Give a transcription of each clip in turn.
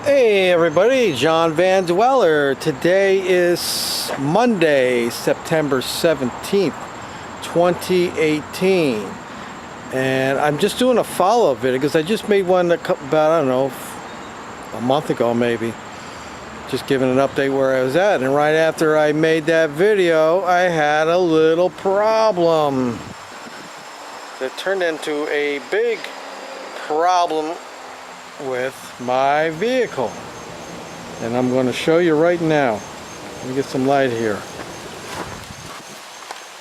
Hey everybody, John Van Dweller. Today is Monday, September 17th, 2018. And I'm just doing a follow-up video because I just made one about, I don't know, a month ago maybe. Just giving an update where I was at. And right after I made that video, I had a little problem that turned into a big problem with my vehicle, and I'm going to show you right now. Let me get some light here.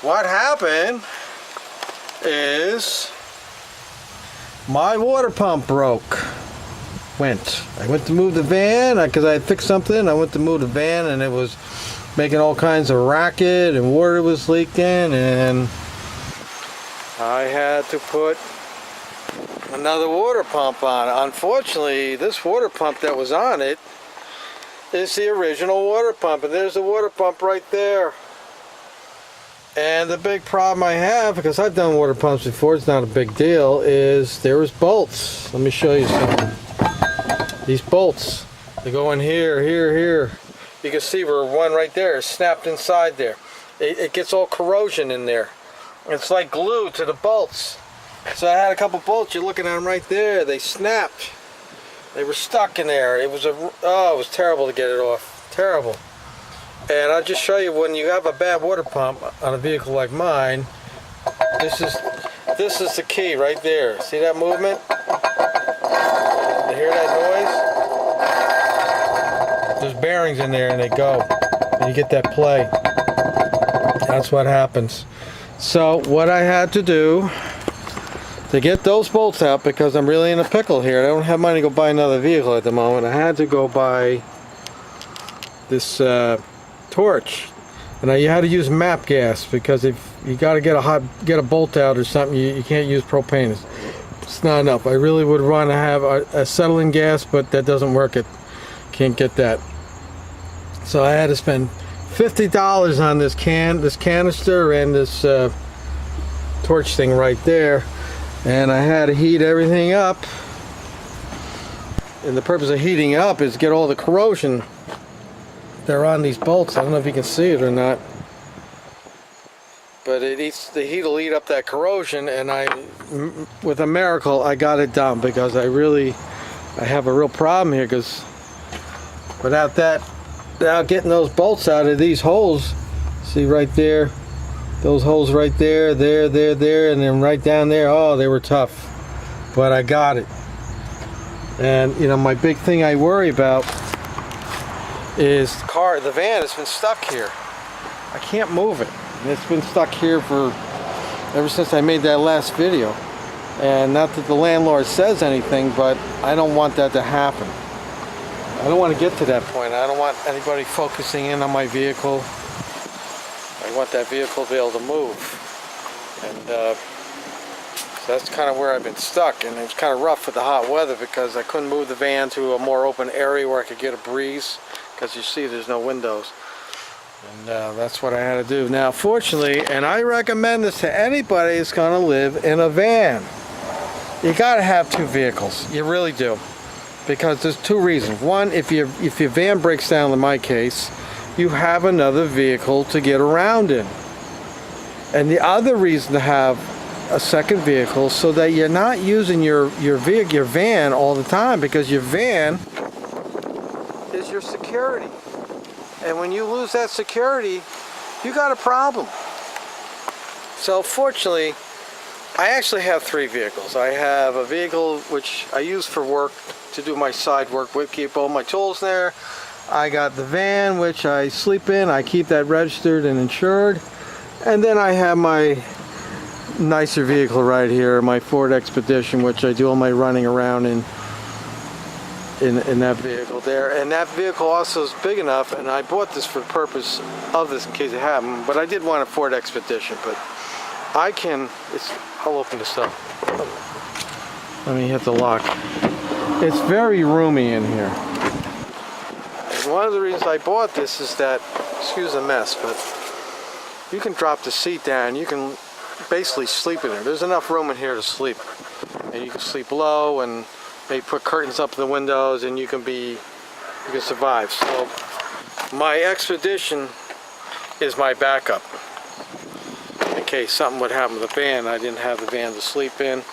What happened is my water pump broke. I went to move the van because I had fixed something. I went to move the van and it was making all kinds of racket and water was leaking, and I had to put another water pump on it. Unfortunately, this water pump that was on it is the original water pump, and there's the water pump right there. And the big problem I have, because I've done water pumps before, it's not a big deal, is there was bolts. Let me show you something. These bolts, they go in here, here. You can see where one right there is snapped inside there. It gets all corrosion in there. It's like glue to the bolts. So I had a couple bolts, you're looking at them right there, they snapped. They were stuck in there. It was it was terrible to get it off. Terrible. And I'll just show you, when you have a bad water pump on a vehicle like mine, this is the key right there. See that movement? You hear that noise? There's bearings in there and they go. And you get that play. That's what happens. So what I had to do to get those bolts out, because I'm really in a pickle here. I don't have money to go buy another vehicle at the moment. I had to go buy this torch, and you had to use MAP gas, because if you got to get a bolt out or something, you can't use propane. It's not enough. I really would want to have a acetylene gas, but that doesn't work. It can't get that. So I had to spend $50 on this canister and this torch thing right there. And I had to heat everything up, and the purpose of heating up is get all the corrosion that are on these bolts. I don't know if you can see it or not, but the heat will eat up that corrosion, and with a miracle I got it done, because I have a real problem here, because without getting those bolts out of these holes, see right there, those holes right there, there, and then right down there, oh, they were tough. But I got it. And, you know, my big thing I worry about is the van has been stuck here. I can't move it. And it's been stuck here ever since I made that last video. And not that the landlord says anything, but I don't want that to happen. I don't want to get to that point. I don't want anybody focusing in on my vehicle. I want that vehicle to be able to move, and so that's kind of where I've been stuck. And it was kind of rough with the hot weather, because I couldn't move the van to a more open area where I could get a breeze, because you see there's no windows, and that's what I had to do. Now fortunately, and I recommend this to anybody that's going to live in a van, you got to have two vehicles. You really do, because there's two reasons. One, if your van breaks down, in my case, you have another vehicle to get around in. And the other reason to have a second vehicle, so that you're not using your van all the time, because your van is your security. And when you lose that security, you got a problem. So fortunately, I actually have three vehicles. I have a vehicle which I use for work, to do my side work with, keep all my tools there. I got the van, which I sleep in. I keep that registered and insured. And then I have my nicer vehicle right here, my Ford Expedition, which I do all my running around in that vehicle there. And that vehicle also is big enough, and I bought this for the purpose of this in case it happened, but I did want a Ford Expedition. But I'll open this up. Let me hit the lock. It's very roomy in here. One of the reasons I bought this is that, excuse the mess, but you can drop the seat down. You can basically sleep in there. There's enough room in here to sleep. And you can sleep low, and maybe put curtains up in the windows, and you can be you can survive. So my Expedition is my backup. In case something would happen to the van, I didn't have the van to sleep in.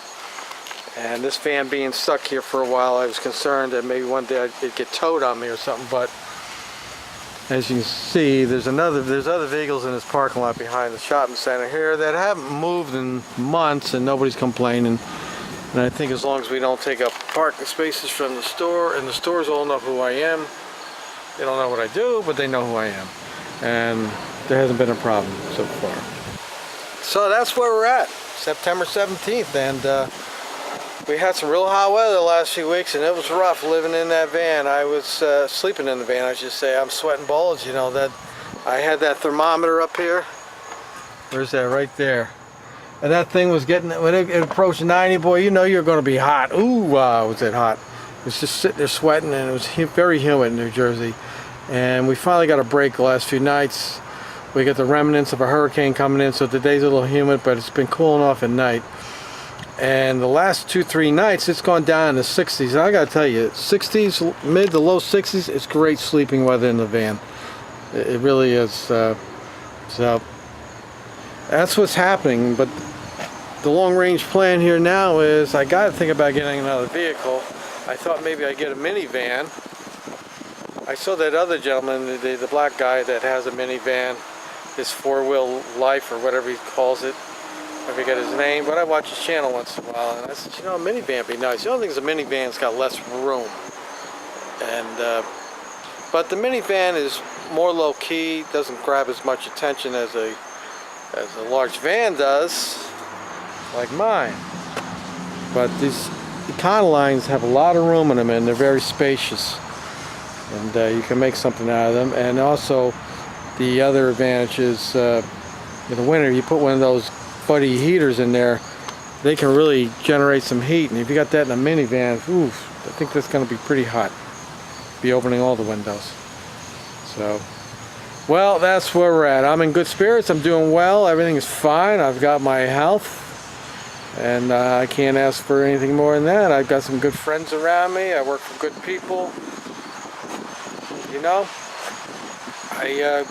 And this van being stuck here for a while, I was concerned that maybe one day it'd get towed on me or something, but as you can see, there's other vehicles in this parking lot behind the shopping center here that haven't moved in months and nobody's complaining. And I think as long as we don't take up parking spaces from the store, and the stores all know who I am. They don't know what I do, but they know who I am. And there hasn't been a problem so far. So that's where we're at, September 17th, and we had some real hot weather the last few weeks, and it was rough living in that van. I was sleeping in the van, I should say. I'm sweating bullets, you know. That I had that thermometer up here. Where's that? Right there. And that thing was getting, when it approached 90, boy, you know you're going to be hot. Ooh, was it hot. It was just sitting there sweating, and it was very humid in New Jersey. And we finally got a break the last few nights. We got the remnants of a hurricane coming in, so today's a little humid, but it's been cooling off at night. And the last 2-3 nights, it's gone down in the 60s. And I gotta tell you, 60s, mid to low 60s, it's great sleeping weather in the van. It really is. So that's what's happening. But the long-range plan here now is I gotta think about getting another vehicle. I thought maybe I'd get a minivan. I saw that other gentleman, the black guy that has a minivan, his four-wheel life or whatever he calls it. I forget his name, but I watch his channel once in a while, and I said, you know, a minivan would be nice. The only thing is a minivan's got less room, and but the minivan is more low-key, doesn't grab as much attention as a large van does, like mine. But these Econolines have a lot of room in them, and they're very spacious, and you can make something out of them. And also, the other advantage is in the winter, you put one of those buddy heaters in there, they can really generate some heat, and if you got that in a minivan, oof, I think that's going to be pretty hot. Be opening all the windows. So, well, that's where we're at. I'm in good spirits. I'm doing well. Everything is fine. I've got my health, and I can't ask for anything more than that. I've got some good friends around me. I work for good people. You know, I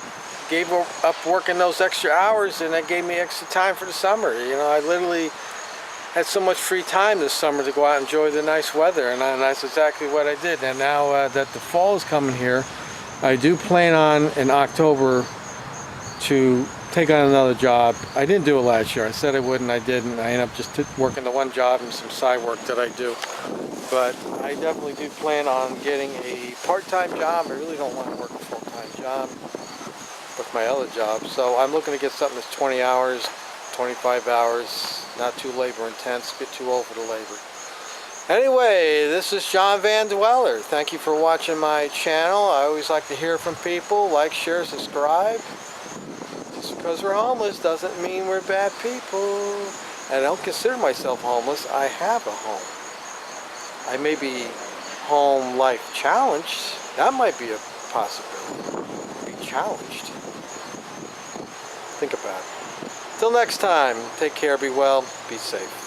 gave up working those extra hours, and that gave me extra time for the summer. You know, I literally had so much free time this summer to go out and enjoy the nice weather, and that's exactly what I did. And now that the fall is coming here, I do plan on in October to take on another job. I didn't do it last year. I said I would, and I didn't. I ended up just working the one job and some side work that I do. But I definitely do plan on getting a part-time job. I really don't want to work a full-time job with my other job. So I'm looking to get something that's 20 hours, 25 hours, not too labor intense, get too old for the labor. Anyway, this is John Van Dweller. Thank you for watching my channel. I always like to hear from people. Like, share, subscribe. Just because we're homeless doesn't mean we're bad people. And I don't consider myself homeless. I have a home. I may be home life challenged. That might be a possibility. Be challenged. Think about it. Till next time, take care, be well, be safe.